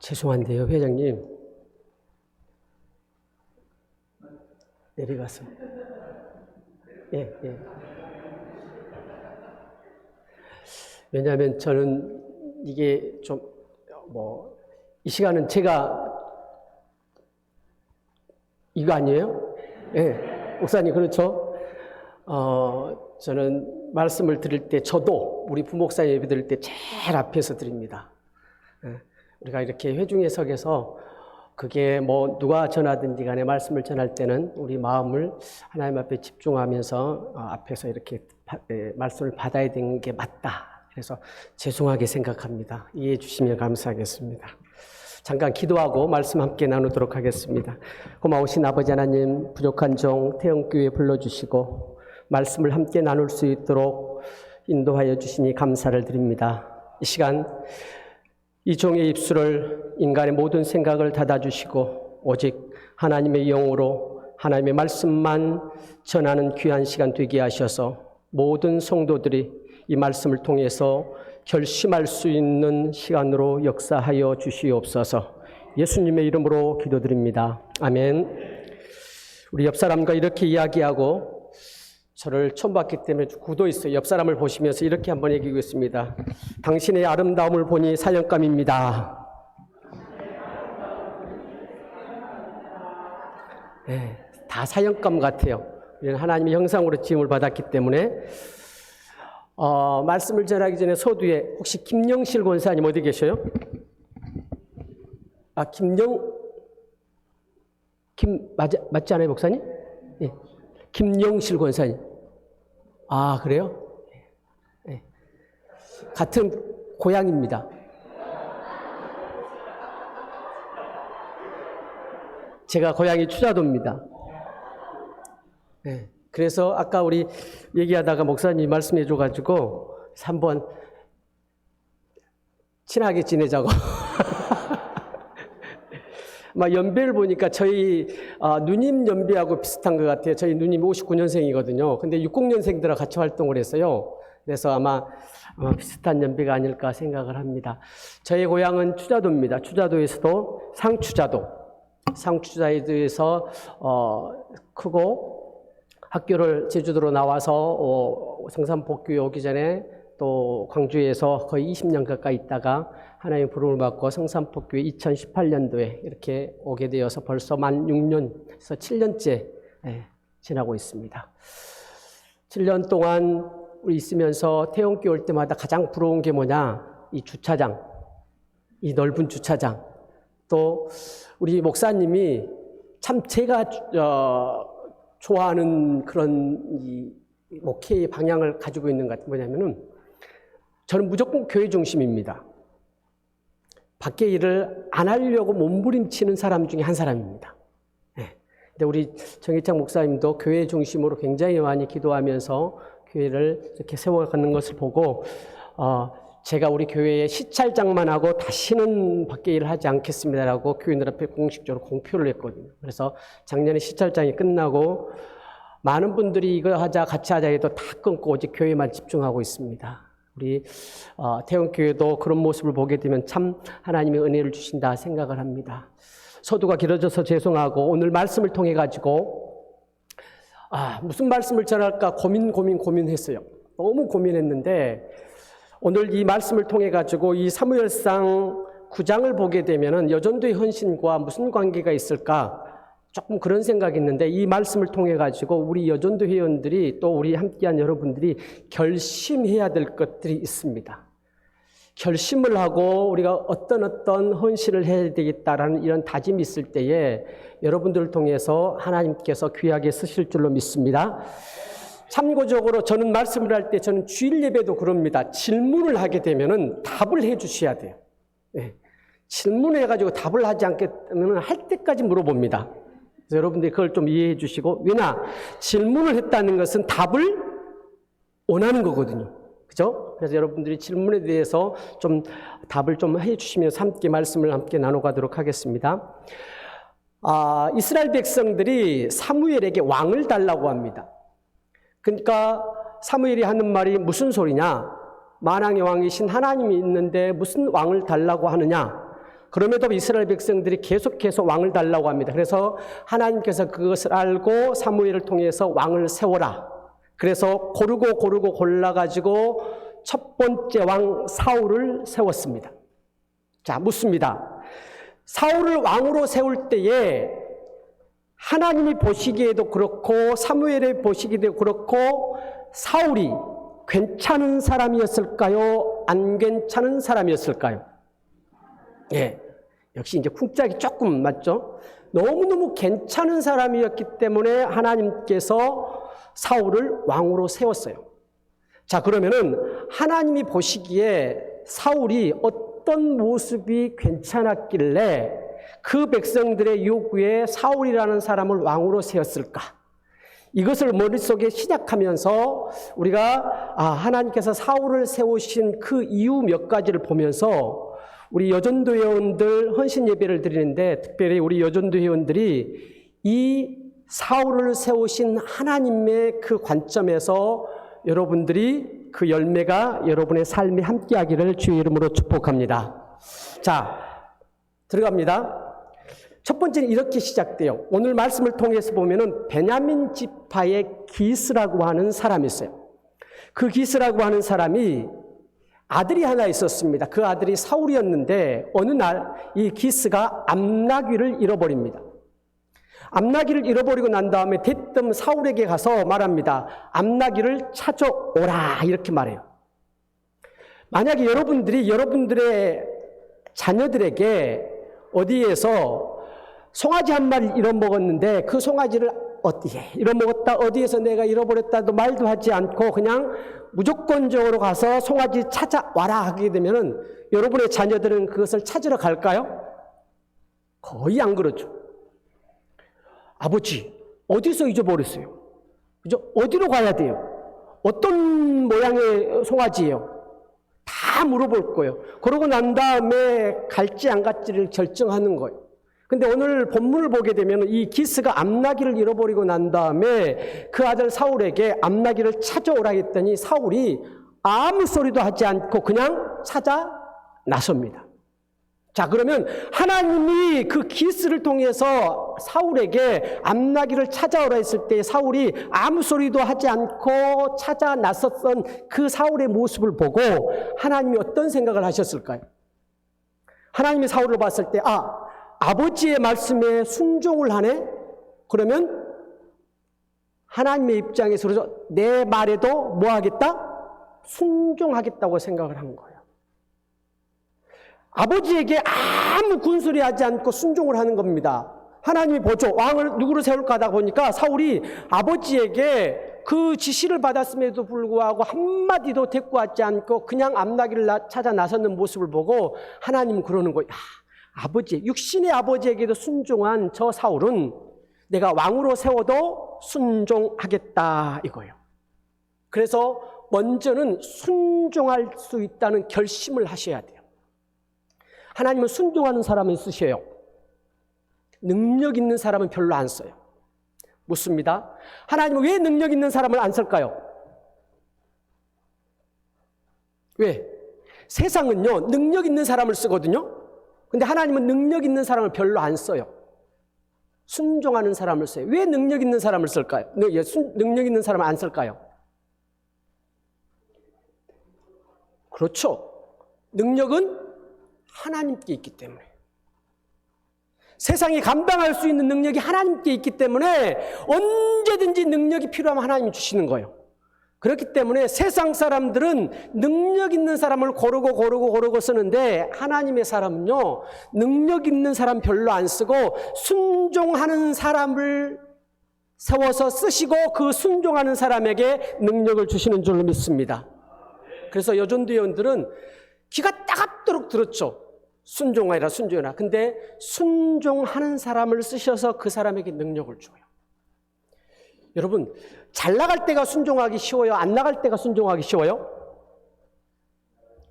죄송한데요, 회장님. 내려가서. 예. 왜냐하면 저는 이게 좀, 이 시간은 제가, 이거 아니에요? 예. 목사님, 그렇죠? 저는 말씀을 드릴 때, 저도 우리 부목사 예배 드릴 때 제일 앞에서 드립니다. 예. 우리가 이렇게 회중에 석에서 그게 누가 전하든지 간에 말씀을 전할 때는 우리 마음을 하나님 앞에 집중하면서 앞에서 이렇게 말씀을 받아야 되는 게 맞다. 그래서 죄송하게 생각합니다. 이해해 주시면 감사하겠습니다. 잠깐 기도하고 말씀 함께 나누도록 하겠습니다. 고마우신 아버지 하나님, 부족한 종 태영교회 불러주시고 말씀을 함께 나눌 수 있도록 인도하여 주시니 감사를 드립니다. 이 시간 이 종의 입술을 인간의 모든 생각을 닫아주시고 오직 하나님의 영으로 하나님의 말씀만 전하는 귀한 시간 되게 하셔서 모든 성도들이 이 말씀을 통해서 결심할 수 있는 시간으로 역사하여 주시옵소서. 예수님의 이름으로 기도드립니다. 아멘. 우리 옆 사람과 이렇게 이야기하고 저를 처음 봤기 때문에 굳어있어요. 옆 사람을 보시면서 이렇게 한번 얘기하겠습니다. 당신의 아름다움을 보니 사형감입니다. 네, 다 사형감 같아요. 우리는 하나님의 형상으로 지음을 받았기 때문에 말씀을 전하기 전에 서두에 혹시 김영실 권사님 어디 계셔요? 맞지 않아요, 목사님? 네. 김영실 권사님. 아, 그래요? 네. 같은 고향입니다. 제가 고향이 추자도입니다. 네. 그래서 아까 우리 얘기하다가 목사님이 말씀해 줘가지고 한번 친하게 지내자고. 연배를 보니까 저희 누님 연배하고 비슷한 것 같아요. 저희 누님이 59년생이거든요. 근데 60년생들하고 같이 활동을 했어요. 그래서 아마 비슷한 연배가 아닐까 생각을 합니다. 저희 고향은 추자도입니다. 추자도에서도 상추자도에서 크고 학교를 제주도로 나와서 성산복교에 오기 전에 또 광주에서 거의 20년 가까이 있다가 하나님의 부름을 받고 성산복교에 2018년도에 이렇게 오게 되어서 벌써 만 6년에서 7년째 지나고 있습니다. 7년 동안 우리 있으면서 태영교회 올 때마다 가장 부러운 게 뭐냐? 이 주차장, 이 넓은 주차장. 또 우리 목사님이 참 제가 좋아하는 그런 이 목회의 방향을 가지고 있는 것 같은 뭐냐면은 저는 무조건 교회 중심입니다. 밖에 일을 안 하려고 몸부림치는 사람 중에 한 사람입니다. 네. 근데 우리 정희창 목사님도 교회 중심으로 굉장히 많이 기도하면서 교회를 이렇게 세워가는 것을 보고 제가 우리 교회에 시찰장만 하고 다시는 밖에 일을 하지 않겠습니다라고 교인들 앞에 공식적으로 공표를 했거든요. 그래서 작년에 시찰장이 끝나고 많은 분들이 이거 하자 같이 하자 해도 다 끊고 오직 교회만 집중하고 있습니다. 우리 태영교회도 그런 모습을 보게 되면 참 하나님의 은혜를 주신다 생각을 합니다. 서두가 길어져서 죄송하고 오늘 말씀을 통해 가지고 무슨 말씀을 전할까 고민했어요. 너무 고민했는데 오늘 이 말씀을 통해 가지고 이 사무엘상 9장을 보게 되면은 여전도의 헌신과 무슨 관계가 있을까? 조금 그런 생각이 있는데 이 말씀을 통해 가지고 우리 여전도 회원들이 또 우리 함께한 여러분들이 결심해야 될 것들이 있습니다. 결심을 하고 우리가 어떤 헌신을 해야 되겠다라는 이런 다짐이 있을 때에 여러분들을 통해서 하나님께서 귀하게 쓰실 줄로 믿습니다. 참고적으로 저는 말씀을 할 때 저는 주일 예배도 그럽니다. 질문을 하게 되면은 답을 해 주셔야 돼요. 네. 질문해가지고 답을 하지 않겠다면 할 때까지 물어봅니다. 그래서 여러분들이 그걸 좀 이해해 주시고, 왜냐? 질문을 했다는 것은 답을 원하는 거거든요. 그죠? 그래서 여러분들이 질문에 대해서 좀 답을 좀 해 주시면서 함께 말씀을 함께 나눠가도록 하겠습니다. 이스라엘 백성들이 사무엘에게 왕을 달라고 합니다. 그러니까 사무엘이 하는 말이 무슨 소리냐? 만왕의 왕이신 하나님이 있는데 무슨 왕을 달라고 하느냐? 그럼에도 이스라엘 백성들이 계속해서 왕을 달라고 합니다. 그래서 하나님께서 그것을 알고 사무엘을 통해서 왕을 세워라. 그래서 고르고 골라가지고 첫 번째 왕 사울을 세웠습니다. 자, 묻습니다. 사울을 왕으로 세울 때에 하나님이 보시기에도 그렇고 사무엘이 보시기에도 그렇고 사울이 괜찮은 사람이었을까요? 안 괜찮은 사람이었을까요? 예, 역시 이제 쿵짝이 조금 맞죠? 너무너무 괜찮은 사람이었기 때문에 하나님께서 사울을 왕으로 세웠어요. 자, 그러면은 하나님이 보시기에 사울이 어떤 모습이 괜찮았길래 그 백성들의 요구에 사울이라는 사람을 왕으로 세웠을까? 이것을 머릿속에 시작하면서 우리가 하나님께서 사울을 세우신 그 이유 몇 가지를 보면서 우리 여전도 회원들 헌신 예배를 드리는데 특별히 우리 여전도 회원들이 이 사울을 세우신 하나님의 그 관점에서 여러분들이 그 열매가 여러분의 삶에 함께하기를 주의 이름으로 축복합니다. 자, 들어갑니다. 첫 번째는 이렇게 시작돼요. 오늘 말씀을 통해서 보면은 베냐민 지파의 기스라고 하는 사람이 있어요. 그 기스라고 하는 사람이 아들이 하나 있었습니다. 그 아들이 사울이었는데 어느 날 이 기스가 암나귀를 잃어버립니다. 암나귀를 잃어버리고 난 다음에 대뜸 사울에게 가서 말합니다. 암나귀를 찾아오라 이렇게 말해요. 만약에 여러분들이 여러분들의 자녀들에게 어디에서 송아지 한 마리 잃어먹었는데 그 송아지를 어디에 잃어먹었다 어디에서 내가 잃어버렸다도 말도 하지 않고 그냥 무조건적으로 가서 송아지 찾아와라 하게 되면은 여러분의 자녀들은 그것을 찾으러 갈까요? 거의 안 그러죠. 아버지 어디서 잊어버렸어요? 그죠? 어디로 가야 돼요? 어떤 모양의 송아지예요? 다 물어볼 거예요. 그러고 난 다음에 갈지 안 갈지를 결정하는 거예요. 근데 오늘 본문을 보게 되면 이 기스가 암나귀를 잃어버리고 난 다음에 그 아들 사울에게 암나귀를 찾아오라 했더니 사울이 아무 소리도 하지 않고 그냥 찾아 나섭니다. 자, 그러면 하나님이 그 기스를 통해서 사울에게 암나귀를 찾아오라 했을 때 사울이 아무 소리도 하지 않고 찾아 나섰던 그 사울의 모습을 보고 하나님이 어떤 생각을 하셨을까요? 하나님이 사울을 봤을 때 아버지의 말씀에 순종을 하네? 그러면 하나님의 입장에서 내 말에도 뭐 하겠다? 순종하겠다고 생각을 한 거예요. 아버지에게 아무 군소리 하지 않고 순종을 하는 겁니다. 하나님이 보죠. 왕을 누구를 세울까 하다 보니까 사울이 아버지에게 그 지시를 받았음에도 불구하고 한마디도 대꾸하지 않고 그냥 암나귀를 찾아 나서는 모습을 보고 하나님은 그러는 거예요. 아버지, 육신의 아버지에게도 순종한 저 사울은 내가 왕으로 세워도 순종하겠다 이거예요. 그래서 먼저는 순종할 수 있다는 결심을 하셔야 돼요. 하나님은 순종하는 사람을 쓰셔요. 능력 있는 사람은 별로 안 써요. 묻습니다. 하나님은 왜 능력 있는 사람을 안 쓸까요? 왜? 세상은요, 능력 있는 사람을 쓰거든요. 근데 하나님은 능력 있는 사람을 별로 안 써요. 순종하는 사람을 써요. 왜 능력 있는 사람을 쓸까요? 능력 있는 사람을 안 쓸까요? 그렇죠. 능력은 하나님께 있기 때문에. 세상이 감당할 수 있는 능력이 하나님께 있기 때문에 언제든지 능력이 필요하면 하나님이 주시는 거예요. 그렇기 때문에 세상 사람들은 능력 있는 사람을 고르고 쓰는데 하나님의 사람은요, 능력 있는 사람 별로 안 쓰고 순종하는 사람을 세워서 쓰시고 그 순종하는 사람에게 능력을 주시는 줄로 믿습니다. 그래서 여전도회원들은 귀가 따갑도록 들었죠. 순종하라 순종하라. 근데 순종하는 사람을 쓰셔서 그 사람에게 능력을 줘요. 여러분, 잘 나갈 때가 순종하기 쉬워요? 안 나갈 때가 순종하기 쉬워요?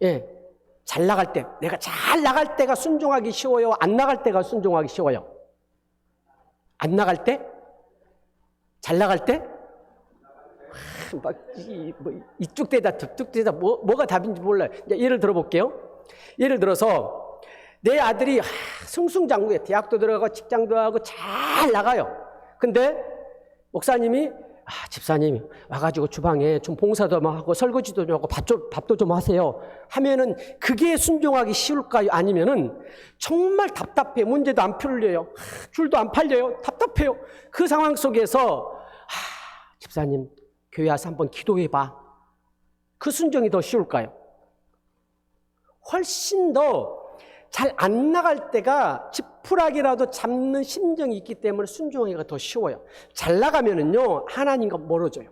예, 잘 나갈 때, 내가 잘 나갈 때가 순종하기 쉬워요? 안 나갈 때가 순종하기 쉬워요? 안 나갈 때? 잘 나갈 때? 이쪽 대다 저쪽 대다 뭐가 답인지 몰라요. 예를 들어볼게요. 예를 들어서 내 아들이 승승장구해. 대학도 들어가고 직장도 하고 잘 나가요. 근데 목사님이 집사님 와가지고 주방에 좀 봉사도 좀 하고 설거지도 좀 하고 밥도 좀 하세요 하면은 그게 순종하기 쉬울까요? 아니면은 정말 답답해. 문제도 안 풀려요. 귤도 안 팔려요. 답답해요. 그 상황 속에서 집사님 교회 와서 한번 기도해봐. 그 순종이 더 쉬울까요? 훨씬 더 잘 안 나갈 때가 지푸라기라도 잡는 심정이 있기 때문에 순종하기가 더 쉬워요. 잘 나가면은요, 하나님과 멀어져요.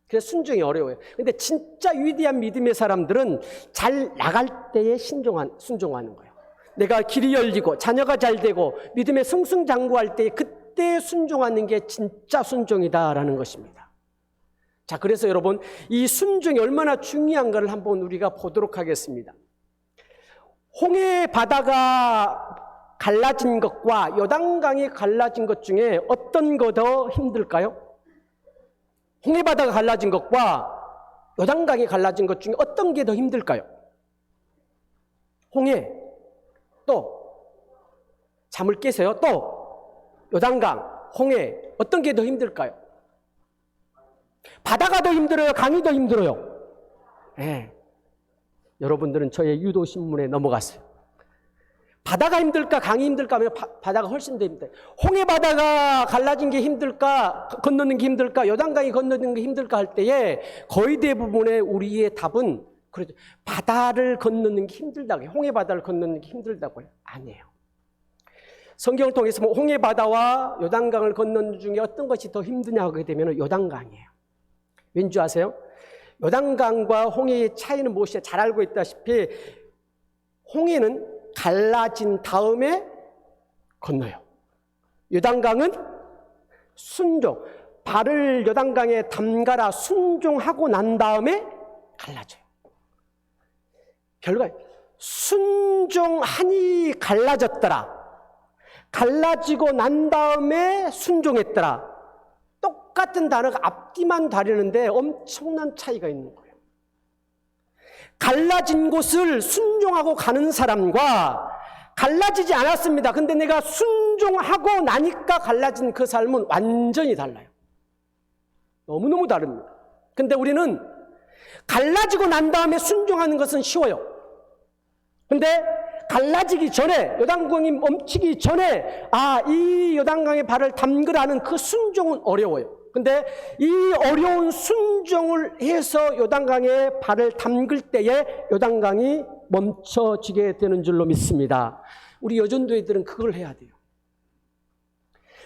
그래서 순종이 어려워요. 근데 진짜 위대한 믿음의 사람들은 잘 나갈 때에 순종하는 거예요. 내가 길이 열리고 자녀가 잘 되고 믿음의 승승장구할 때 그때 순종하는 게 진짜 순종이다라는 것입니다. 자, 그래서 여러분 이 순종이 얼마나 중요한가를 한번 우리가 보도록 하겠습니다. 홍해 바다가 갈라진 것과 요단강이 갈라진 것 중에 어떤 거 더 힘들까요? 홍해 바다가 갈라진 것과 요단강이 갈라진 것 중에 어떤 게 더 힘들까요? 홍해, 또 잠을 깨세요. 또 요단강, 홍해, 어떤 게 더 힘들까요? 바다가 더 힘들어요? 강이 더 힘들어요? 네. 여러분들은 저의 유도신문에 넘어갔어요. 바다가 힘들까 강이 힘들까 하면 바다가 훨씬 더 힘들어요. 홍해 바다가 갈라진 게 힘들까, 건너는 게 힘들까, 요단강이 건너는 게 힘들까 할 때에 거의 대부분의 우리의 답은 그렇죠. 바다를 건너는 게 힘들다고 해요. 홍해 바다를 건너는 게 힘들다고 해요. 아니에요. 성경을 통해서 홍해 바다와 요단강을 건너는 중에 어떤 것이 더 힘드냐 하게 되면 요단강이에요. 왠지 아세요? 요단강과 홍해의 차이는 무엇이냐? 잘 알고 있다시피 홍해는 갈라진 다음에 건너요. 요단강은 순종, 발을 요단강에 담가라 순종하고 난 다음에 갈라져요. 결과 순종하니 갈라졌더라. 갈라지고 난 다음에 순종했더라. 똑같은 단어가 앞뒤만 다르는데 엄청난 차이가 있는 거예요. 갈라진 곳을 순종하고 가는 사람과 갈라지지 않았습니다. 근데 내가 순종하고 나니까 갈라진 그 삶은 완전히 달라요. 너무너무 다릅니다. 근데 우리는 갈라지고 난 다음에 순종하는 것은 쉬워요. 근데 갈라지기 전에, 요단강이 멈추기 전에 이 요단강에 발을 담그라는 그 순종은 어려워요. 근데 이 어려운 순종을 해서 요단강에 발을 담글 때에 요단강이 멈춰지게 되는 줄로 믿습니다. 우리 여전도회들은 그걸 해야 돼요.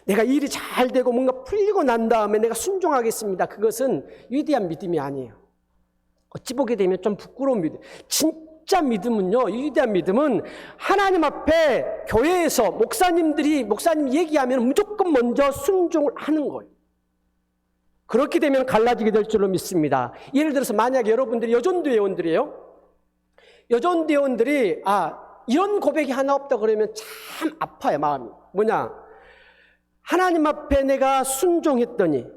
내가 일이 잘 되고 뭔가 풀리고 난 다음에 내가 순종하겠습니다. 그것은 위대한 믿음이 아니에요. 어찌 보게 되면 좀 부끄러운 믿음. 진짜 믿음은요, 위대한 믿음은 하나님 앞에 교회에서 목사님 얘기하면 무조건 먼저 순종을 하는 거예요. 그렇게 되면 갈라지게 될 줄로 믿습니다. 예를 들어서 만약에 여러분들이 여전도 회원들이에요. 여전도 회원들이 이런 고백이 하나 없다 그러면 참 아파요, 마음이. 뭐냐? 하나님 앞에 내가 순종했더니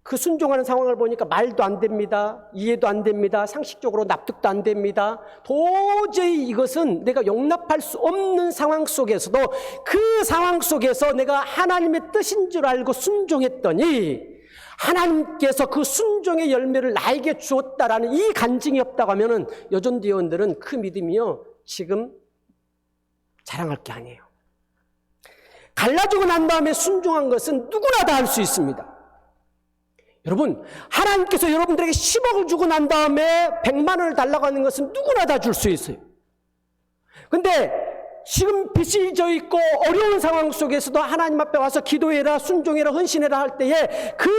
그 순종하는 상황을 보니까 말도 안 됩니다. 이해도 안 됩니다. 상식적으로 납득도 안 됩니다. 도저히 이것은 내가 용납할 수 없는 상황 속에서도 그 상황 속에서 내가 하나님의 뜻인 줄 알고 순종했더니 하나님께서 그 순종의 열매를 나에게 주었다라는 이 간증이 없다고 하면은 여전도회원들은 그 믿음이요, 지금 자랑할 게 아니에요. 갈라지고 난 다음에 순종한 것은 누구나 다 할 수 있습니다. 여러분, 하나님께서 여러분들에게 10억을 주고 난 다음에 100만 원을 달라고 하는 것은 누구나 다 줄 수 있어요. 근데 지금 빚이 져 있고 어려운 상황 속에서도 하나님 앞에 와서 기도해라, 순종해라, 헌신해라 할 때에 그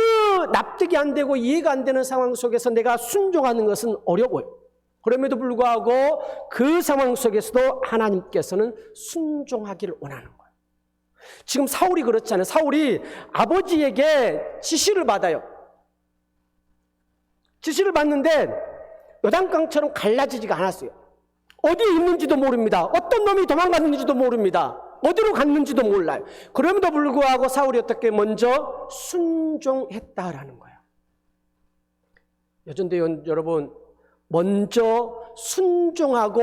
납득이 안 되고 이해가 안 되는 상황 속에서 내가 순종하는 것은 어려워요. 그럼에도 불구하고 그 상황 속에서도 하나님께서는 순종하기를 원하는 거예요. 지금 사울이 그렇잖아요. 사울이 아버지에게 지시를 받아요. 지시를 받는데 요단강처럼 갈라지지가 않았어요. 어디에 있는지도 모릅니다. 어떤 놈이 도망갔는지도 모릅니다. 어디로 갔는지도 몰라요. 그럼에도 불구하고 사울이 어떻게 먼저 순종했다라는 거예요. 여전도회원 여러분, 먼저 순종하고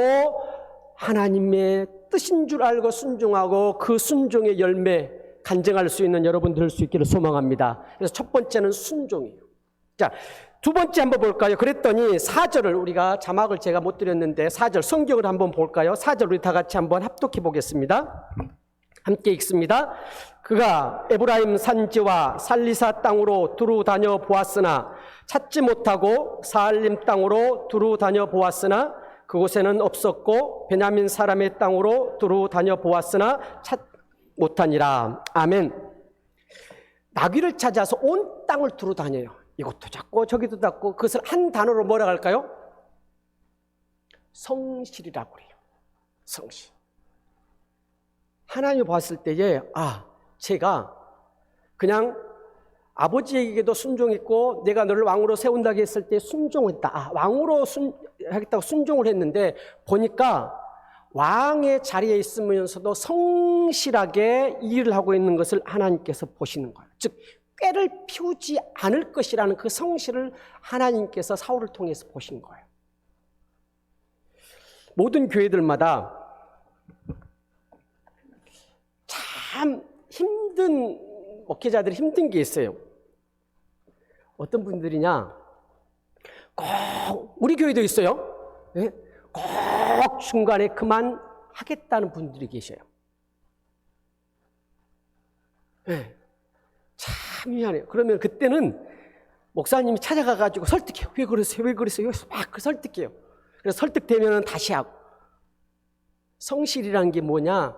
하나님의 뜻인 줄 알고 순종하고 그 순종의 열매 간증할 수 있는 여러분 될 수 있기를 소망합니다. 그래서 첫 번째는 순종이에요. 자, 두 번째 한번 볼까요? 그랬더니 4절을 우리가 자막을 제가 못 드렸는데 4절 성경을 한번 볼까요? 4절 우리 다 같이 한번 합독해 보겠습니다. 함께 읽습니다. 그가 에브라임 산지와 살리사 땅으로 두루 다녀 보았으나 찾지 못하고 사알림 땅으로 두루 다녀 보았으나 그곳에는 없었고 베냐민 사람의 땅으로 두루 다녀 보았으나 찾 못하니라. 아멘. 나귀를 찾아서 온 땅을 두루 다녀요. 이것도 잡고 저기도 잡고 그것을 한 단어로 뭐라고 할까요? 성실이라고 그래요. 성실. 하나님 봤을 때에 제가 그냥 아버지에게도 순종했고 내가 너를 왕으로 세운다고 했을 때 순종했다. 왕으로 하겠다고 순종을 했는데 보니까 왕의 자리에 있으면서도 성실하게 일을 하고 있는 것을 하나님께서 보시는 거예요. 즉 꾀를 피우지 않을 것이라는 그 성실을 하나님께서 사울을 통해서 보신 거예요. 모든 교회들마다 참 힘든 목회자들이 힘든 게 있어요. 어떤 분들이냐, 꼭 우리 교회도 있어요. 네? 꼭 중간에 그만하겠다는 분들이 계셔요. 네. 참 미안해요. 그러면 그때는 목사님이 찾아가가지고 설득해요. 왜 그러세요? 왜 그러세요? 막 설득해요. 그래서 설득되면 다시 하고. 성실이라는 게 뭐냐?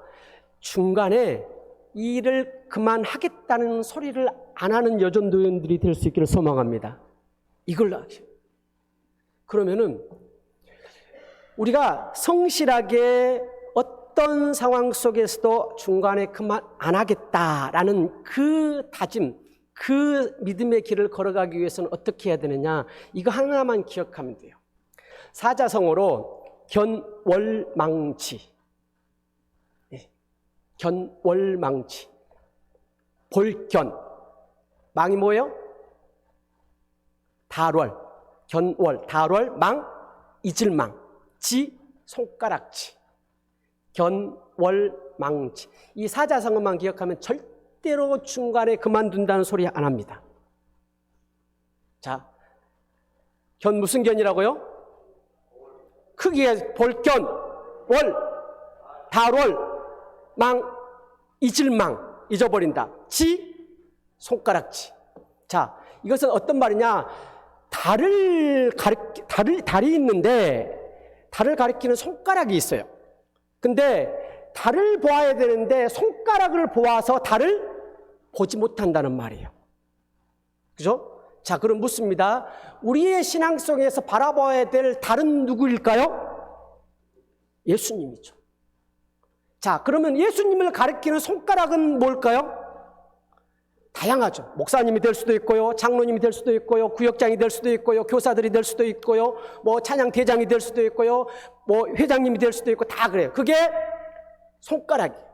중간에 일을 그만하겠다는 소리를 안 하는 여전도연들이 될 수 있기를 소망합니다. 이걸 하세요. 그러면은 우리가 성실하게 어떤 상황 속에서도 중간에 그만 안 하겠다라는 그 다짐, 그 믿음의 길을 걸어가기 위해서는 어떻게 해야 되느냐? 이거 하나만 기억하면 돼요. 사자성어로 견월망치. 견월망치. 볼견. 망이 뭐예요? 달월. 견월. 달월. 망. 이질망. 지. 손가락지. 견월망치. 이 사자성어만 기억하면 절대로 중간에 그만둔다는 소리 안 합니다. 자, 견 무슨 견이라고요? 크기에 볼견, 월, 달월, 망, 이질망, 잊어버린다. 지, 손가락지. 자, 이것은 어떤 말이냐? 달이 있는데 달을 가리키는 손가락이 있어요. 근데 달을 보아야 되는데 손가락을 보아서 달을 보지 못한다는 말이에요. 그죠? 자, 그럼 묻습니다. 우리의 신앙성에서 바라봐야 될 달은 누구일까요? 예수님이죠. 자, 그러면 예수님을 가리키는 손가락은 뭘까요? 다양하죠. 목사님이 될 수도 있고요, 장로님이 될 수도 있고요, 구역장이 될 수도 있고요, 교사들이 될 수도 있고요, 뭐 찬양대장이 될 수도 있고요, 뭐 회장님이 될 수도 있고 다 그래요. 그게 손가락이에요.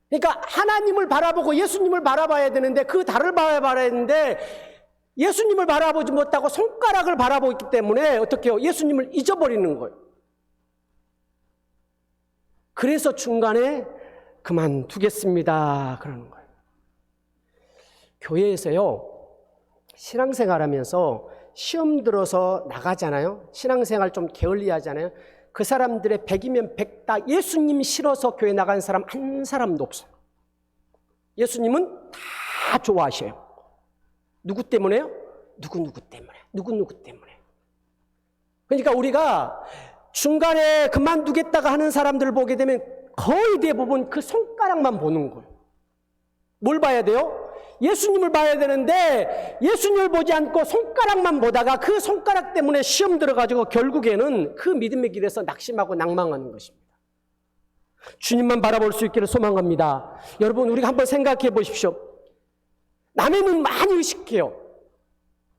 그러니까 하나님을 바라보고 예수님을 바라봐야 되는데 그 달을 바라봐야 되는데 예수님을 바라보지 못하고 손가락을 바라보기 때문에 어떻게 해요? 예수님을 잊어버리는 거예요. 그래서 중간에 그만두겠습니다 그러는 거예요. 교회에서요, 신앙생활 하면서 시험 들어서 나가잖아요. 신앙생활 좀 게을리하잖아요. 그 사람들의 100이면 100 다 예수님 싫어서 교회 나간 사람 한 사람도 없어요. 예수님은 다 좋아하셔요. 누구 때문에요? 누구 때문에. 누구 때문에. 그러니까 우리가 중간에 그만두겠다가 하는 사람들을 보게 되면 거의 대부분 그 손가락만 보는 거예요. 뭘 봐야 돼요? 예수님을 봐야 되는데 예수님을 보지 않고 손가락만 보다가 그 손가락 때문에 시험 들어가지고 결국에는 그 믿음의 길에서 낙심하고 낭망하는 것입니다. 주님만 바라볼 수 있기를 소망합니다. 여러분, 우리가 한번 생각해 보십시오. 남의 눈 많이 의식해요.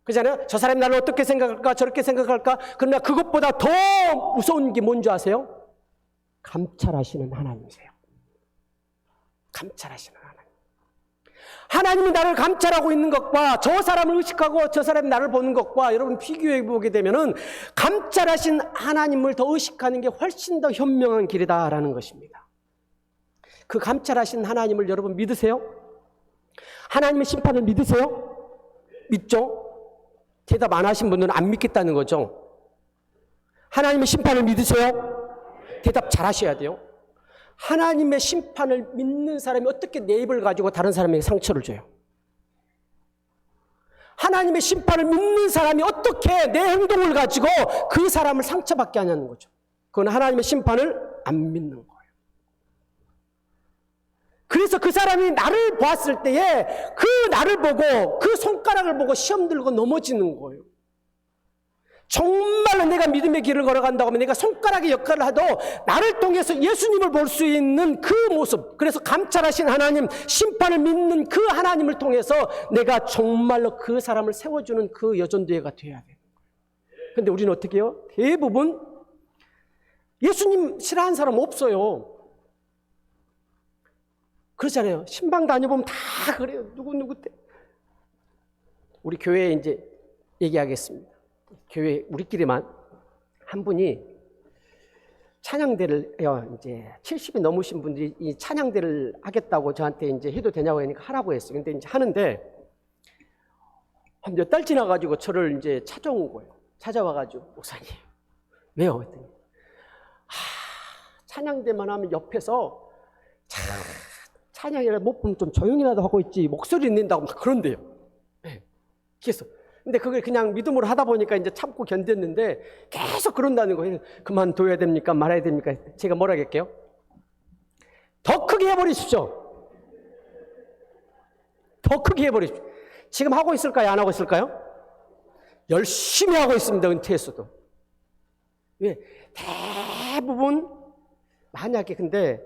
그렇잖아요? 저 사람이 나를 어떻게 생각할까? 저렇게 생각할까? 그러나 그것보다 더 무서운 게 뭔지 아세요? 감찰하시는 하나님이세요. 감찰하시는 하나님. 하나님이 나를 감찰하고 있는 것과 저 사람을 의식하고 저 사람이 나를 보는 것과 여러분 비교해 보게 되면은 감찰하신 하나님을 더 의식하는 게 훨씬 더 현명한 길이다라는 것입니다. 그 감찰하신 하나님을 여러분 믿으세요? 하나님의 심판을 믿으세요? 믿죠? 대답 안 하신 분들은 안 믿겠다는 거죠. 하나님의 심판을 믿으세요? 대답 잘 하셔야 돼요. 하나님의 심판을 믿는 사람이 어떻게 내 입을 가지고 다른 사람에게 상처를 줘요? 하나님의 심판을 믿는 사람이 어떻게 내 행동을 가지고 그 사람을 상처받게 하냐는 거죠. 그건 하나님의 심판을 안 믿는 거예요. 그래서 그 사람이 나를 보았을 때에 그 나를 보고 그 손가락을 보고 시험 들고 넘어지는 거예요. 정말로 내가 믿음의 길을 걸어간다고 하면 내가 손가락의 역할을 해도 나를 통해서 예수님을 볼 수 있는 그 모습, 그래서 감찰하신 하나님, 심판을 믿는 그 하나님을 통해서 내가 정말로 그 사람을 세워주는 그 여전도회가 되어야 돼요. 그런데 우리는 어떻게 해요? 대부분 예수님 싫어하는 사람 없어요. 그렇잖아요. 신방 다녀보면 다 그래요. 누구 때. 우리 교회에 이제 얘기하겠습니다. 교회 우리끼리만 한 분이 찬양대를 이제 70이 넘으신 분들이 이 찬양대를 하겠다고 저한테 이제 해도 되냐고 하니까 하라고 했어요. 근데 이제 하는데 한 몇 달 지나가지고 저를 이제 찾아온 거예요. 찾아와가지고 목사님 왜요? 했더니 찬양대만 하면 옆에서 찬양이라 못 보면 좀 조용히라도 하고 있지 목소리 낸다고 막 그런대요. 네. 그래서 근데 그걸 그냥 믿음으로 하다 보니까 이제 참고 견뎠는데 계속 그런다는 거예요. 그만둬야 됩니까? 말아야 됩니까? 제가 뭐라 할게요? 더 크게 해버리십시오. 더 크게 해버리십시오. 지금 하고 있을까요? 안 하고 있을까요? 열심히 하고 있습니다. 은퇴했어도. 왜? 대부분 만약에 근데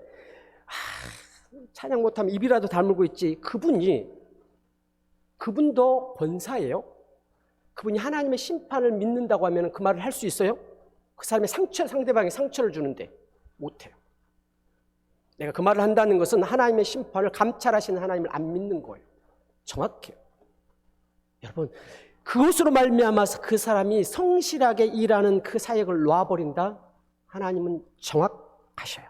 찬양 못하면 입이라도 다물고 있지. 그분도 권사예요. 그분이 하나님의 심판을 믿는다고 하면 그 말을 할 수 있어요? 그 사람의 상대방이 상처를 주는데 못해요. 내가 그 말을 한다는 것은 하나님의 심판을 감찰하시는 하나님을 안 믿는 거예요. 정확해요. 여러분, 그것으로 말미암아서 그 사람이 성실하게 일하는 그 사역을 놓아버린다? 하나님은 정확하셔요.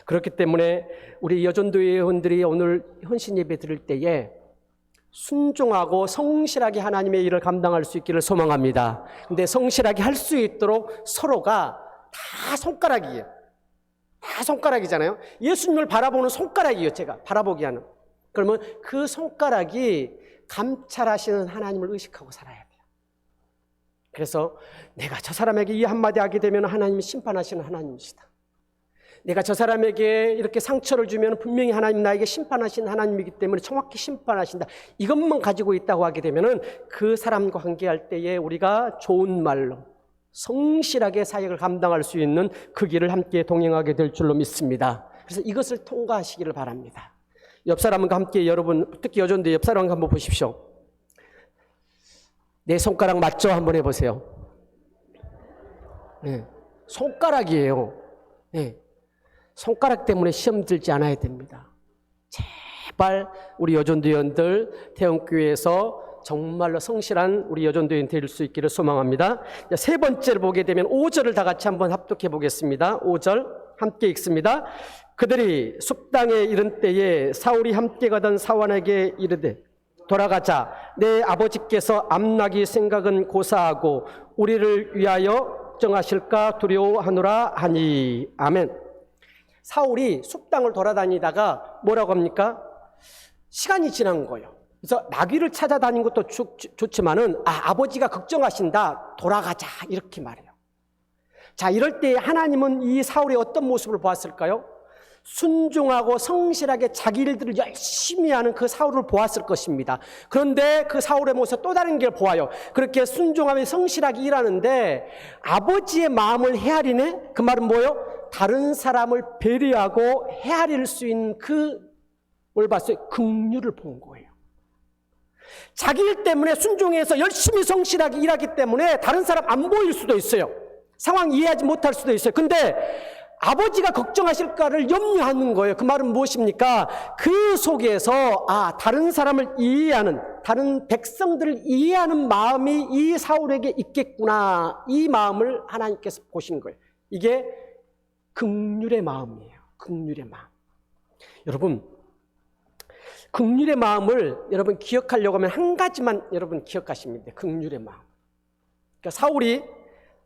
그렇기 때문에 우리 여전도회 회원들이 오늘 헌신 예배 드릴 때에 순종하고 성실하게 하나님의 일을 감당할 수 있기를 소망합니다. 근데 성실하게 할 수 있도록 서로가 다 손가락이에요. 다 손가락이잖아요. 예수님을 바라보는 손가락이에요. 제가 바라보게 하는. 그러면 그 손가락이 감찰하시는 하나님을 의식하고 살아야 돼요. 그래서 내가 저 사람에게 이 한마디 하게 되면 하나님이 심판하시는 하나님이시다. 내가 저 사람에게 이렇게 상처를 주면 분명히 하나님 나에게 심판하신 하나님이기 때문에 정확히 심판하신다. 이것만 가지고 있다고 하게 되면 그 사람과 관계할 때에 우리가 좋은 말로 성실하게 사역을 감당할 수 있는 그 길을 함께 동행하게 될 줄로 믿습니다. 그래서 이것을 통과하시기를 바랍니다. 옆 사람과 함께 여러분, 특히 여전도 옆 사람과 한번 보십시오. 내 손가락 맞죠? 한번 해보세요. 네, 손가락이에요. 네. 손가락 때문에 시험 들지 않아야 됩니다. 제발 우리 여전도회원들 태영교회에서 정말로 성실한 우리 여전도회원 될 수 있기를 소망합니다. 세 번째를 보게 되면 5절을 다 같이 한번 합독해 보겠습니다. 5절 함께 읽습니다. 그들이 숲당에 이른 때에 사울이 함께 가던 사환에게 이르되 돌아가자. 내 아버지께서 암나기 생각은 고사하고 우리를 위하여 정하실까 두려워하노라 하니. 아멘. 사울이 숲당을 돌아다니다가 뭐라고 합니까? 시간이 지난 거예요. 그래서 나귀를 찾아다닌 것도 좋지만은 아버지가 걱정하신다. 돌아가자. 이렇게 말해요. 자, 이럴 때 하나님은 이 사울의 어떤 모습을 보았을까요? 순종하고 성실하게 자기 일들을 열심히 하는 그 사울을 보았을 것입니다. 그런데 그 사울의 모습 또 다른 걸 보아요. 그렇게 순종하며 성실하게 일하는데 아버지의 마음을 헤아리네? 그 말은 뭐예요? 다른 사람을 배려하고 헤아릴 수 있는 뭘 봤어요? 긍휼을 본 거예요. 자기 일 때문에 순종해서 열심히 성실하게 일하기 때문에 다른 사람 안 보일 수도 있어요. 상황 이해하지 못할 수도 있어요. 근데 아버지가 걱정하실까를 염려하는 거예요. 그 말은 무엇입니까? 그 속에서 다른 사람을 이해하는, 다른 백성들을 이해하는 마음이 이 사울에게 있겠구나. 이 마음을 하나님께서 보시는 거예요. 이게 긍휼의 마음이에요. 긍휼의 마음. 여러분, 긍휼의 마음을 여러분 기억하려고 하면 한 가지만 여러분 기억하시면 돼요. 긍휼의 마음. 그러니까 사울이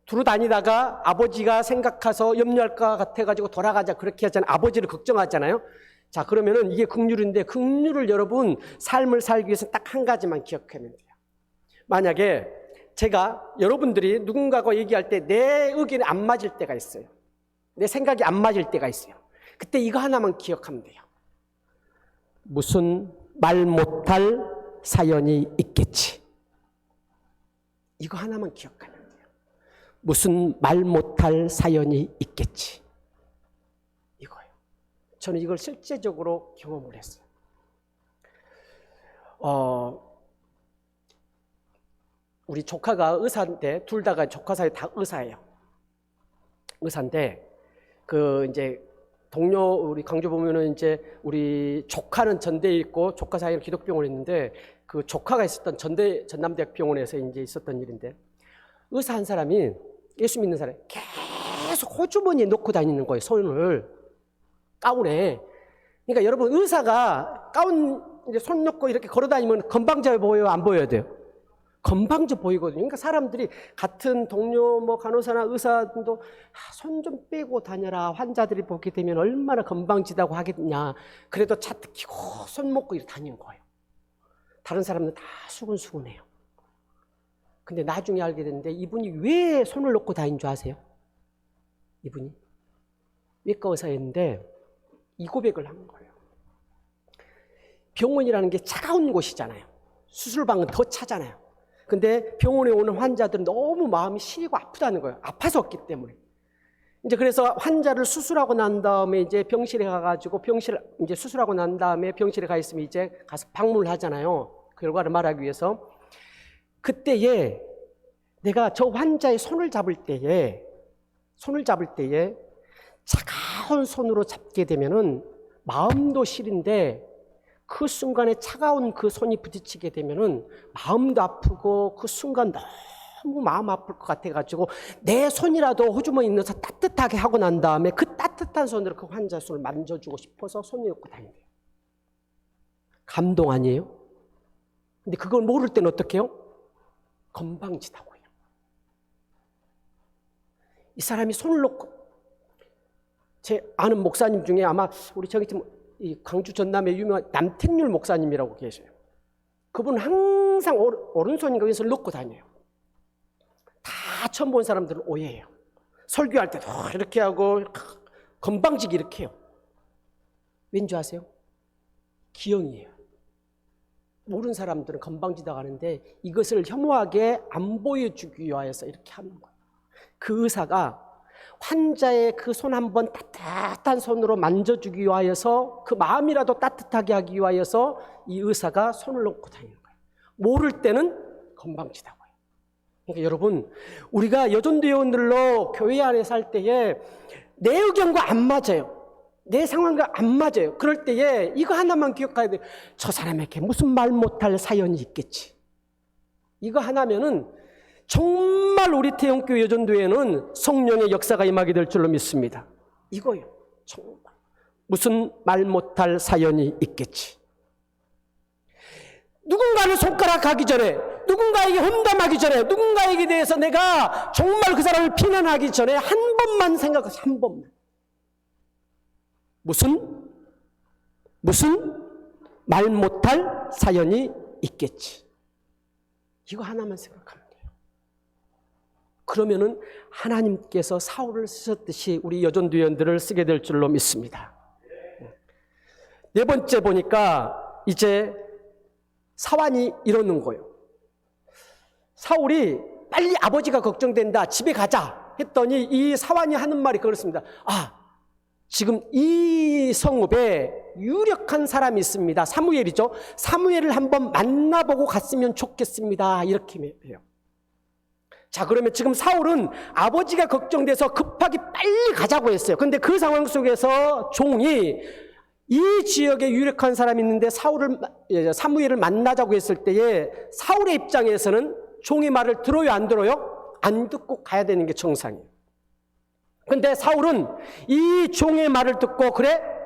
두루 다니다가 아버지가 생각해서 염려할 것 같아가지고 돌아가자 그렇게 하잖아요. 아버지를 걱정하잖아요. 자, 그러면은 이게 긍휼인데, 긍휼을 여러분 삶을 살기 위해서 딱 한 가지만 기억하면 돼요. 만약에 제가 여러분들이 누군가가 얘기할 때 내 의견이 안 맞을 때가 있어요. 내 생각이 안 맞을 때가 있어요. 그때 이거 하나만 기억하면 돼요. 무슨 말 못할 사연이 있겠지. 이거 하나만 기억하면 돼요. 무슨 말 못할 사연이 있겠지. 이거예요. 저는 이걸 실제적으로 경험을 했어요. 우리 조카가 의사인데, 둘 다가 조카 사이 다 의사예요. 의사인데, 이제 동료, 우리 광주 보면은 이제 우리 조카는 전대에 있고 조카 사이는 기독병원에 있는데, 그 조카가 있었던 전남대학 병원에서 이제 있었던 일인데, 의사 한 사람이, 예수 믿는 사람이 계속 호주머니에 넣고 다니는 거예요. 손을. 가운에. 그러니까 여러분, 의사가 가운 이제 손 넣고 이렇게 걸어 다니면 건방져 보여요? 안 보여야 돼요? 건방져 보이거든요. 그러니까 사람들이 같은 동료 간호사나 의사도 손 좀 빼고 다녀라. 환자들이 보게 되면 얼마나 건방지다고 하겠냐. 그래도 차트 키고 손 먹고 이렇게 다니는 거예요. 다른 사람들 다 수근수근해요. 근데 나중에 알게 됐는데 이분이 왜 손을 놓고 다닌 줄 아세요? 이분이 외과 의사였는데 이 고백을 한 거예요. 병원이라는 게 차가운 곳이잖아요. 수술방은 더 차잖아요. 근데 병원에 오는 환자들은 너무 마음이 시리고 아프다는 거예요. 아파서 왔기 때문에. 이제 그래서 환자를 수술하고 난 다음에 이제 병실에 가가지고 이제 수술하고 난 다음에 병실에 가 있으면 이제 가서 방문을 하잖아요. 그 결과를 말하기 위해서. 그때에 내가 저 환자의 손을 잡을 때에 차가운 손으로 잡게 되면은 마음도 시린데 그 순간에 차가운 그 손이 부딪히게 되면은 마음도 아프고 그 순간 너무 마음 아플 것 같아가지고 내 손이라도 호주머니에 넣어서 따뜻하게 하고 난 다음에 그 따뜻한 손으로 그 환자 손을 만져주고 싶어서 손을 놓고 다닌대요. 감동 아니에요? 근데 그걸 모를 때는 어떻게 해요? 건방지다고 해요. 이 사람이 손을 놓고, 제 아는 목사님 중에 아마 우리 저기 이 광주 전남에 유명한 남택률 목사님이라고 계셔요. 그분은 항상 오른손인가 왼손을 놓고 다녀요. 다 처음 본 사람들은 오해해요. 설교할 때도 이렇게 하고 건방지게 이렇게 해요. 왠지 아세요? 기형이에요. 모르는 사람들은 건방지다고 하는데 이것을 혐오하게 안 보여주기 위하여서 이렇게 하는 거예요. 그 의사가 환자의 그 손 한 번 따뜻한 손으로 만져주기 위하여서 그 마음이라도 따뜻하게 하기 위하여서 이 의사가 손을 놓고 다니는 거예요. 모를 때는 건방지다고 해요. 그러니까 여러분, 우리가 여전대원들로 교회 안에 살 때에 내 의견과 안 맞아요. 내 상황과 안 맞아요. 그럴 때에 이거 하나만 기억해야 돼요. 저 사람에게 무슨 말 못할 사연이 있겠지. 이거 하나면은 정말 우리 태영교회 여전도에는 성령의 역사가 임하게 될 줄로 믿습니다. 이거예요. 정말 무슨 말 못할 사연이 있겠지. 누군가를 손가락하기 전에, 누군가에게 험담하기 전에, 누군가에게 대해서 내가 정말 그 사람을 비난하기 전에 한 번만 생각하세요. 한 번만. 무슨 말 못할 사연이 있겠지. 이거 하나만 생각하면 돼요. 그러면은 하나님께서 사울을 쓰셨듯이 우리 여전도연들을 쓰게 될 줄로 믿습니다. 네 번째 보니까 이제 사환이 이러는 거예요. 사울이 빨리 아버지가 걱정된다, 집에 가자 했더니 이 사환이 하는 말이 그렇습니다. 지금 이 성읍에 유력한 사람이 있습니다. 사무엘이죠. 사무엘을 한번 만나보고 갔으면 좋겠습니다. 이렇게 해요. 자, 그러면 지금 사울은 아버지가 걱정돼서 급하게 빨리 가자고 했어요. 근데 그 상황 속에서 종이 이 지역에 유력한 사람이 있는데 사무엘을 만나자고 했을 때에 사울의 입장에서는 종의 말을 들어요, 안 들어요? 안 듣고 가야 되는 게 정상이에요. 근데 사울은 이 종의 말을 듣고 그래?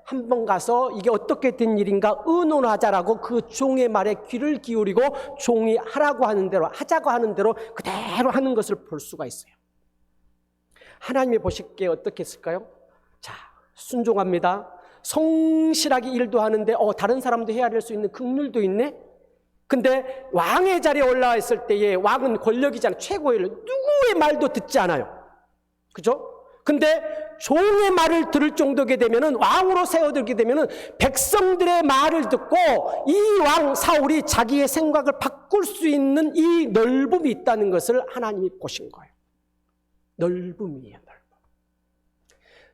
한번 가서 이게 어떻게 된 일인가 의논하자라고 그 종의 말에 귀를 기울이고 종이 하라고 하는 대로, 하자고 하는 대로 그대로 하는 것을 볼 수가 있어요. 하나님이 보시기에 어떻게 했을까요? 자, 순종합니다. 성실하게 일도 하는데 다른 사람도 해야 될 수 있는 긍휼도 있네? 근데 왕의 자리에 올라와 있을 때에 왕은 권력이잖아요. 최고의 누구의 말도 듣지 않아요. 그죠? 근데 종의 말을 들을 정도게 되면은 왕으로 세워들게 되면은 백성들의 말을 듣고 이 왕 사울이 자기의 생각을 바꿀 수 있는 이 넓음이 있다는 것을 하나님이 보신 거예요. 넓음이에요, 넓음.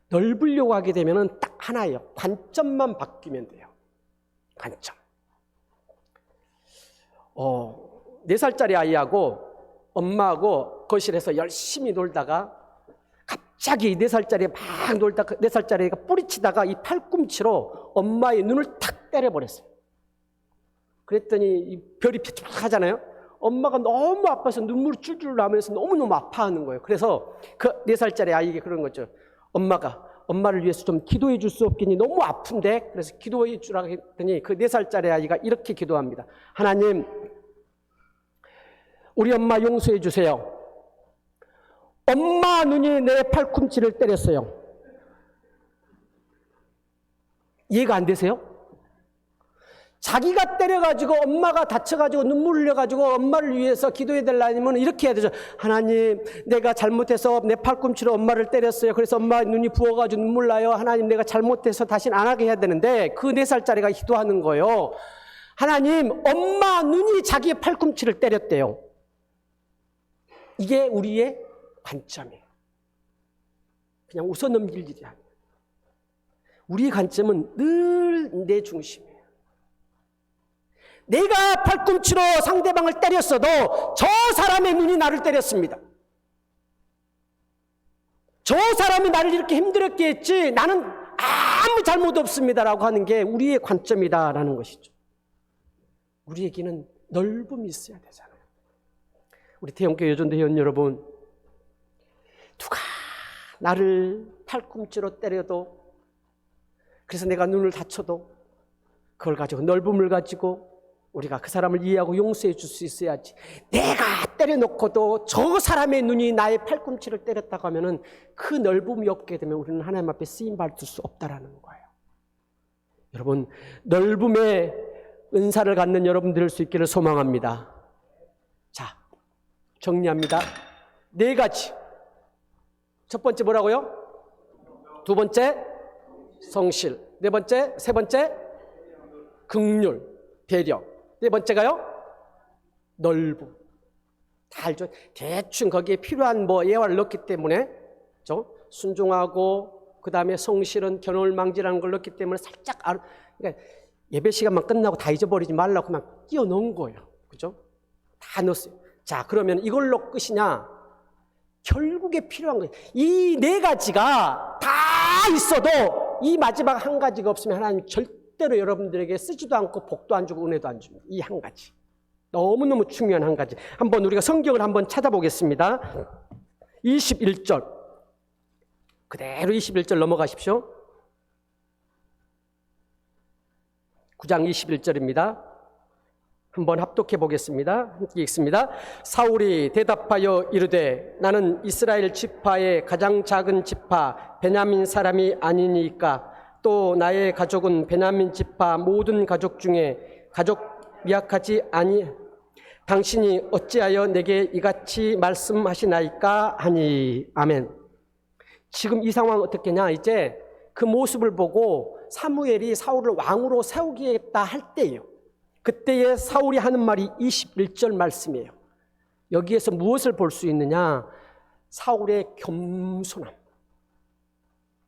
넓으려고 하게 되면은 딱 하나예요. 관점만 바뀌면 돼요. 관점. 4살짜리 아이하고 엄마하고 거실에서 열심히 놀다가 갑자기 4살짜리 막 놀다가 4살짜리가 뿌리치다가 이 팔꿈치로 엄마의 눈을 탁 때려버렸어요. 그랬더니 이 별이 펴하잖아요. 엄마가 너무 아파서 눈물이 줄줄 나면서 너무너무 아파하는 거예요. 그래서 그 4살짜리 아이에게 그런 거죠. 엄마를 위해서 좀 기도해 줄 수 없겠니? 너무 아픈데. 그래서 기도해 주라고 했더니 그 4살짜리 아이가 이렇게 기도합니다. 하나님, 우리 엄마 용서해 주세요. 엄마 눈이 내 팔꿈치를 때렸어요. 이해가 안 되세요? 자기가 때려가지고 엄마가 다쳐가지고 눈물 흘려가지고 엄마를 위해서 기도해 달라면 이렇게 해야 되죠. 하나님, 내가 잘못해서 내 팔꿈치로 엄마를 때렸어요. 그래서 엄마 눈이 부어가지고 눈물 나요. 하나님, 내가 잘못해서 다시는 안 하게 해야 되는데 그 4살짜리가 기도하는 거예요. 하나님, 엄마 눈이 자기의 팔꿈치를 때렸대요. 이게 우리의 관점이에요. 그냥 웃어 넘길 일이 아니에요. 우리의 관점은 늘 내 중심이에요. 내가 팔꿈치로 상대방을 때렸어도 저 사람의 눈이 나를 때렸습니다. 저 사람이 나를 이렇게 힘들었게 했지 나는 아무 잘못 없습니다라고 하는 게 우리의 관점이다라는 것이죠. 우리에게는 넓음이 있어야 되잖아요. 우리 태영교회 여전도 회원 여러분, 누가 나를 팔꿈치로 때려도, 그래서 내가 눈을 다쳐도 그걸 가지고 넓음을 가지고 우리가 그 사람을 이해하고 용서해 줄 수 있어야지. 내가 때려놓고도 저 사람의 눈이 나의 팔꿈치를 때렸다고 하면은 그 넓음이 없게 되면 우리는 하나님 앞에 쓰임받을 수 없다라는 거예요. 여러분, 넓음의 은사를 갖는 여러분 될 수 있기를 소망합니다. 자, 정리합니다. 4가지. 첫 번째 뭐라고요? 2번째 성실. 4번째, 3번째 긍휼, 배려. 4번째가요? 넓음. 다 알죠? 대충 거기에 필요한 예화를 넣기 때문에, 그렇죠? 순종하고 그 다음에 성실은 견울망지라는 걸 넣기 때문에 살짝 그러니까 예배 시간만 끝나고 다 잊어버리지 말라고 그냥 끼워 넣은 거예요. 그죠? 다 넣었어요. 자, 그러면 이걸로 끝이냐? 결국에 필요한 거예요. 이 4가지가 다 있어도 이 마지막 한 가지가 없으면 하나님 절대로 여러분들에게 쓰지도 않고 복도 안 주고 은혜도 안 줍니다. 이 한 가지. 너무너무 중요한 한 가지. 한번 우리가 성경을 한번 찾아보겠습니다. 21절. 그대로 21절 넘어가십시오. 9장 21절입니다. 한번 합독해 보겠습니다. 함께 읽습니다. 사울이 대답하여 이르되 나는 이스라엘 지파의 가장 작은 지파 베냐민 사람이 아니니까 또 나의 가족은 베냐민 지파 모든 가족 중에 가족 미약하지 아니 당신이 어찌하여 내게 이같이 말씀하시나이까 하니. 아멘. 지금 이 상황 어떻게냐? 이제 그 모습을 보고 사무엘이 사울을 왕으로 세우겠다 할 때예요. 그때에 사울이 하는 말이 21절 말씀이에요. 여기에서 무엇을 볼 수 있느냐? 사울의 겸손함.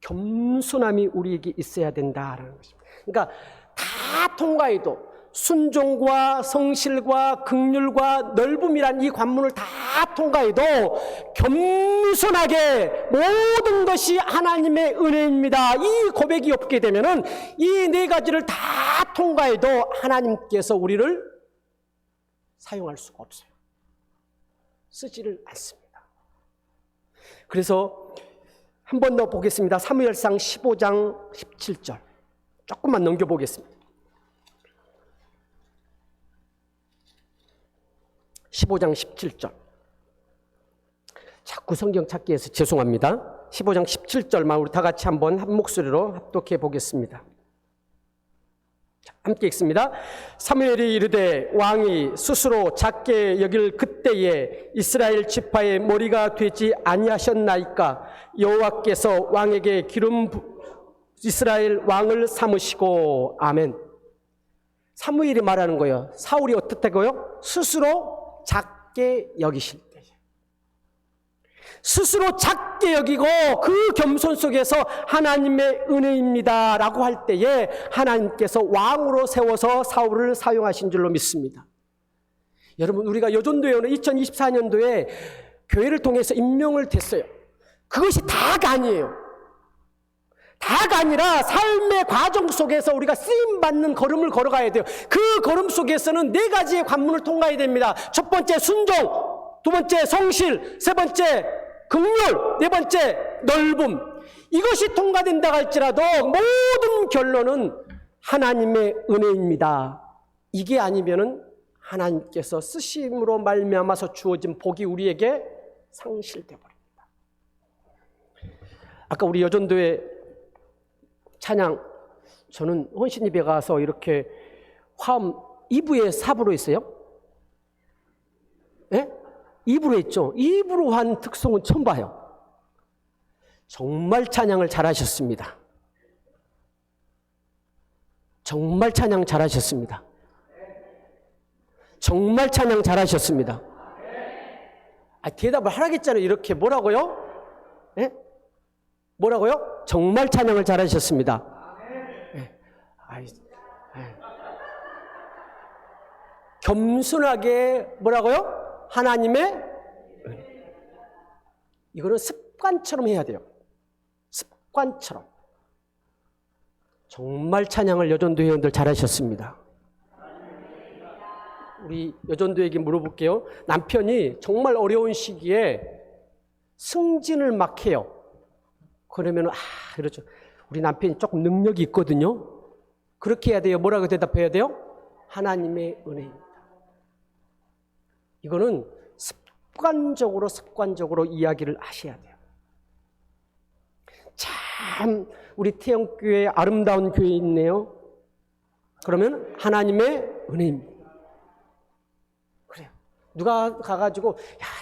겸손함이 우리에게 있어야 된다라는 것입니다. 그러니까 다 통과해도 순종과 성실과 긍휼과 넓음이란 이 관문을 다 통과해도 겸손하게 모든 것이 하나님의 은혜입니다. 이 고백이 없게 되면은 이 네 가지를 다 통과해도 하나님께서 우리를 사용할 수가 없어요. 쓰지를 않습니다. 그래서 한 번 더 보겠습니다. 사무엘상 15장 17절. 조금만 넘겨보겠습니다. 15장 17절. 자꾸 성경 찾기에서 죄송합니다. 15장 17절만 우리 다 같이 한번 한 목소리로 합독해 보겠습니다. 자, 함께 읽습니다. 사무엘이 이르되 왕이 스스로 작게 여길 그때에 이스라엘 지파의 머리가 되지 아니하셨나이까. 여호와께서 왕에게 기름 이스라엘 왕을 삼으시고. 아멘. 사무엘이 말하는 거예요. 사울이 어떻다고요? 스스로 작게 여기실 때, 스스로 작게 여기고 그 겸손 속에서 하나님의 은혜입니다 라고 할 때에 하나님께서 왕으로 세워서 사울을 사용하신 줄로 믿습니다. 여러분, 우리가 여전도회원은 2024년도에 교회를 통해서 임명을 됐어요. 그것이 다가 아니에요. 다가 아니라 삶의 과정 속에서 우리가 쓰임받는 걸음을 걸어가야 돼요. 그 걸음 속에서는 네 가지의 관문을 통과해야 됩니다. 첫 번째 순종, 두 번째 성실, 세 번째 긍휼, 네 번째 넓음. 이것이 통과된다 할지라도 모든 결론은 하나님의 은혜입니다. 이게 아니면은 하나님께서 쓰심으로 말미암아서 주어진 복이 우리에게 상실돼 버립니다. 아까 우리 여전도의 찬양, 저는 헌신 예배 가서 이렇게 화음 2부에 4부로 있어요. 예? 2부로 했죠. 2부로 한 특성은 처음 봐요. 정말 찬양을 잘하셨습니다. 정말 찬양 잘하셨습니다. 정말 찬양 잘하셨습니다. 대답을 하라겠잖아요. 이렇게 뭐라고요? 예? 뭐라고요? 정말 찬양을 잘하셨습니다. 네. 겸손하게 뭐라고요? 하나님의 은혜. 이거는 습관처럼 해야 돼요. 습관처럼. 정말 찬양을 여전도 회원들 잘하셨습니다. 우리 여전도에게 물어볼게요. 남편이 정말 어려운 시기에 승진을 막 해요. 그러면 그렇죠. 우리 남편이 조금 능력이 있거든요. 그렇게 해야 돼요. 뭐라고 대답해야 돼요? 하나님의 은혜입니다. 이거는 습관적으로 이야기를 하셔야 돼요. 참 우리 태영교회 아름다운 교회 있네요. 그러면 하나님의 은혜입니다. 그래요. 누가 가가지고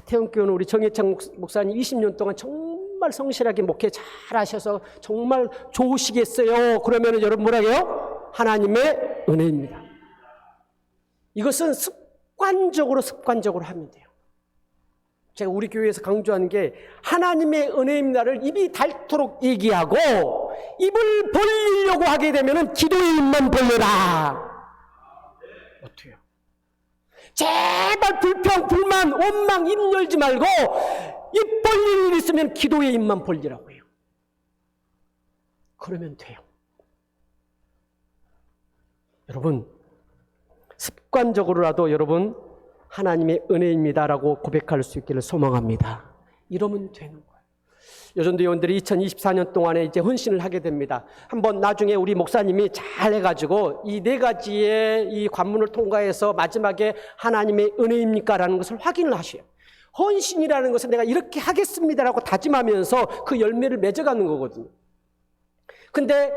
태영교회는 우리 정혜창 목사님 20년 동안 정말 성실하게 목회 잘하셔서 정말 좋으시겠어요. 그러면 여러분 뭐라고 해요? 하나님의 은혜입니다. 이것은 습관적으로 하면 돼요. 제가 우리 교회에서 강조하는 게 하나님의 은혜입니다를 입이 닳도록 얘기하고 입을 벌리려고 하게 되면 기도의 입만 벌려라. 어때요? 제발 불평, 불만, 원망 입 열지 말고 입 벌릴 일 있으면 기도의 입만 벌리라고 해요. 그러면 돼요. 여러분, 습관적으로라도 여러분 하나님의 은혜입니다라고 고백할 수 있기를 소망합니다. 이러면 되는 거예요. 여전도 회원들이 2024년 동안에 이제 헌신을 하게 됩니다. 한번 나중에 우리 목사님이 잘 해가지고 이 네 가지의 이 관문을 통과해서 마지막에 하나님의 은혜입니까? 라는 것을 확인을 하셔요. 헌신이라는 것은 내가 이렇게 하겠습니다라고 다짐하면서 그 열매를 맺어가는 거거든요. 근데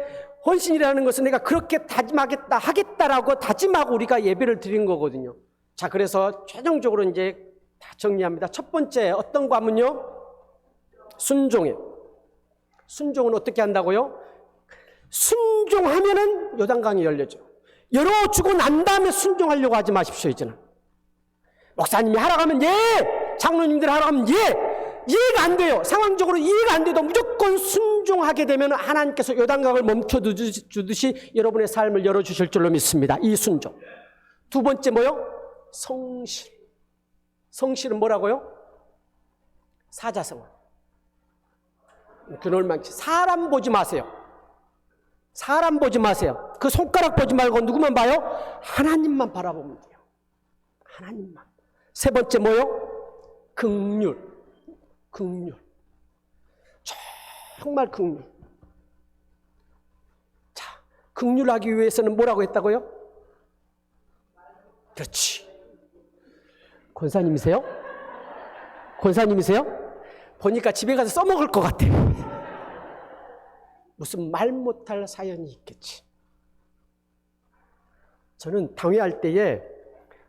헌신이라는 것은 내가 그렇게 하겠다라고 다짐하고 우리가 예배를 드린 거거든요. 자, 그래서 최종적으로 이제 다 정리합니다. 첫 번째 어떤 관문요? 순종이에요. 순종은 어떻게 한다고요? 순종하면은 요단강이 열려져. 열어주고 난 다음에 순종하려고 하지 마십시오, 이제는. 목사님이 하라고 하면 예! 장로님들 하라고 하면 예! 이해가 안 돼요. 상황적으로 이해가 안 돼도 무조건 순종하게 되면 하나님께서 요단강을 멈춰주듯이 여러분의 삶을 열어주실 줄로 믿습니다. 이 순종. 두 번째 뭐요? 성실. 성실은 뭐라고요? 사자성어. 그럴만치 사람 보지 마세요. 사람 보지 마세요. 그 손가락 보지 말고 누구만 봐요? 하나님만 바라보면 돼요. 하나님만. 세 번째 뭐요? 긍휼. 긍휼. 정말 긍휼. 자, 긍휼하기 위해서는 뭐라고 했다고요? 그렇지. 권사님이세요? 권사님이세요? 보니까 집에 가서 써먹을 것 같아요. 무슨 말 못할 사연이 있겠지. 저는 당회할 때에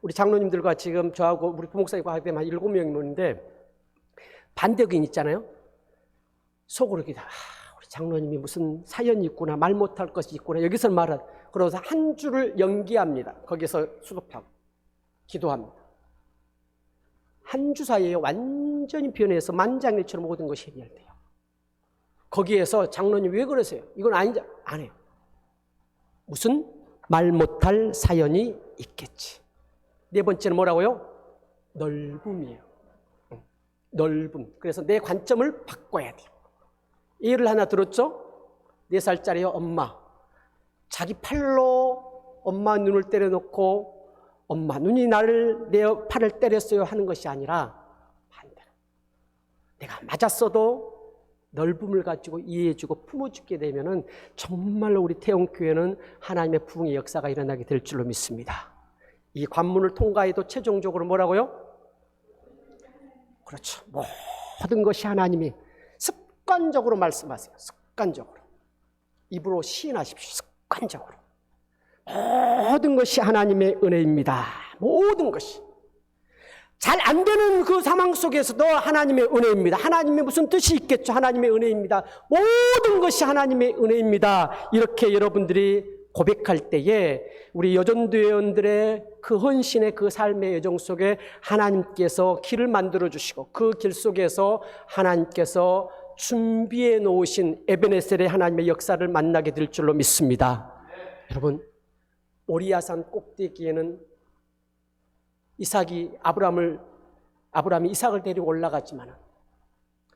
우리 장로님들과 지금 저하고 우리 부목사님과 하게 되면 한 7명이 모는데 반대 의견 있잖아요. 속으로 이렇게 우리 장로님이 무슨 사연이 있구나, 말 못할 것이 있구나, 여기서 말은. 그러면서 한 줄을 연기합니다. 거기서 수급하고 기도합니다. 한 주 사이에 완전히 변해서 만장일치로 모든 것이 해결돼요. 거기에서 장로님 왜 그러세요? 이건 아니죠. 안 해요. 무슨 말 못할 사연이 있겠지. 네 번째는 뭐라고요? 넓음이에요. 넓음. 그래서 내 관점을 바꿔야 돼요. 예를 하나 들었죠? 4살짜리 엄마. 자기 팔로 엄마 눈을 때려놓고 엄마 눈이 나를 내 팔을 때렸어요 하는 것이 아니라 반대로 내가 맞았어도 넓음을 가지고 이해해주고 품어주게 되면은 정말로 우리 태영교회는 하나님의 부흥의 역사가 일어나게 될 줄로 믿습니다. 이 관문을 통과해도 최종적으로 뭐라고요? 그렇죠. 모든 것이 하나님이 습관적으로 말씀하세요. 습관적으로. 입으로 시인하십시오. 습관적으로. 모든 것이 하나님의 은혜입니다. 모든 것이. 잘 안 되는 그 상황 속에서도 하나님의 은혜입니다. 하나님의 무슨 뜻이 있겠죠? 하나님의 은혜입니다. 모든 것이 하나님의 은혜입니다. 이렇게 여러분들이 고백할 때에 우리 여전도회원들의 그 헌신의 그 삶의 여정 속에 하나님께서 길을 만들어 주시고 그 길 속에서 하나님께서 준비해 놓으신 에베네셀의 하나님의 역사를 만나게 될 줄로 믿습니다. 여러분, 모리아산 꼭대기에는 아브라함이 이삭을 데리고 올라가지만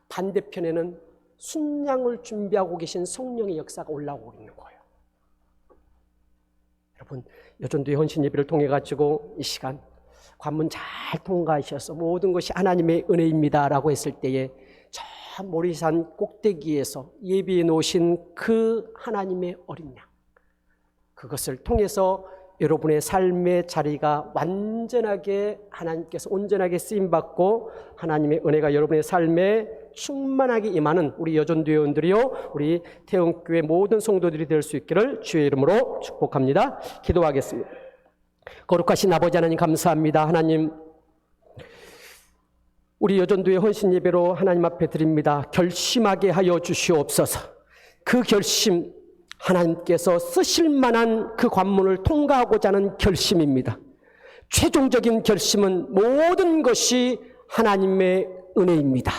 반대편에는 순양을 준비하고 계신 성령의 역사가 올라오고 있는 거예요. 여러분, 여전도의 헌신 예배를 통해 가지고 이 시간 관문 잘 통과하셔서 모든 것이 하나님의 은혜입니다라고 했을 때에 저 모리산 꼭대기에서 예비해 놓으신 그 하나님의 어린 양, 그것을 통해서 여러분의 삶의 자리가 완전하게 하나님께서 온전하게 쓰임받고 하나님의 은혜가 여러분의 삶에 충만하게 임하는 우리 여전도회원들이요, 우리 태영교회 모든 성도들이 될 수 있기를 주의 이름으로 축복합니다. 기도하겠습니다. 거룩하신 아버지 하나님 감사합니다. 하나님, 우리 여전도회 헌신 예배로 하나님 앞에 드립니다. 결심하게 하여 주시옵소서. 그 결심, 하나님께서 쓰실 만한 그 관문을 통과하고자 하는 결심입니다. 최종적인 결심은 모든 것이 하나님의 은혜입니다.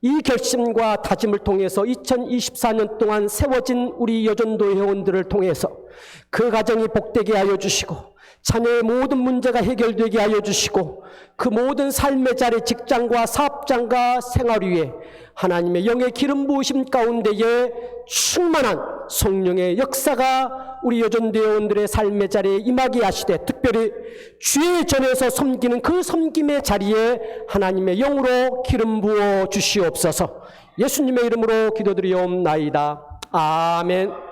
이 결심과 다짐을 통해서 2024년 동안 세워진 우리 여전도 회원들을 통해서 그 가정이 복되게 하여 주시고 자녀의 모든 문제가 해결되게 하여 주시고 그 모든 삶의 자리, 직장과 사업장과 생활 위에 하나님의 영의 기름 부으심 가운데에 충만한 성령의 역사가 우리 여전대원들의 삶의 자리에 임하게 하시되, 특별히 주의 전에서 섬기는 그 섬김의 자리에 하나님의 영으로 기름 부어 주시옵소서. 예수님의 이름으로 기도드리옵나이다. 아멘.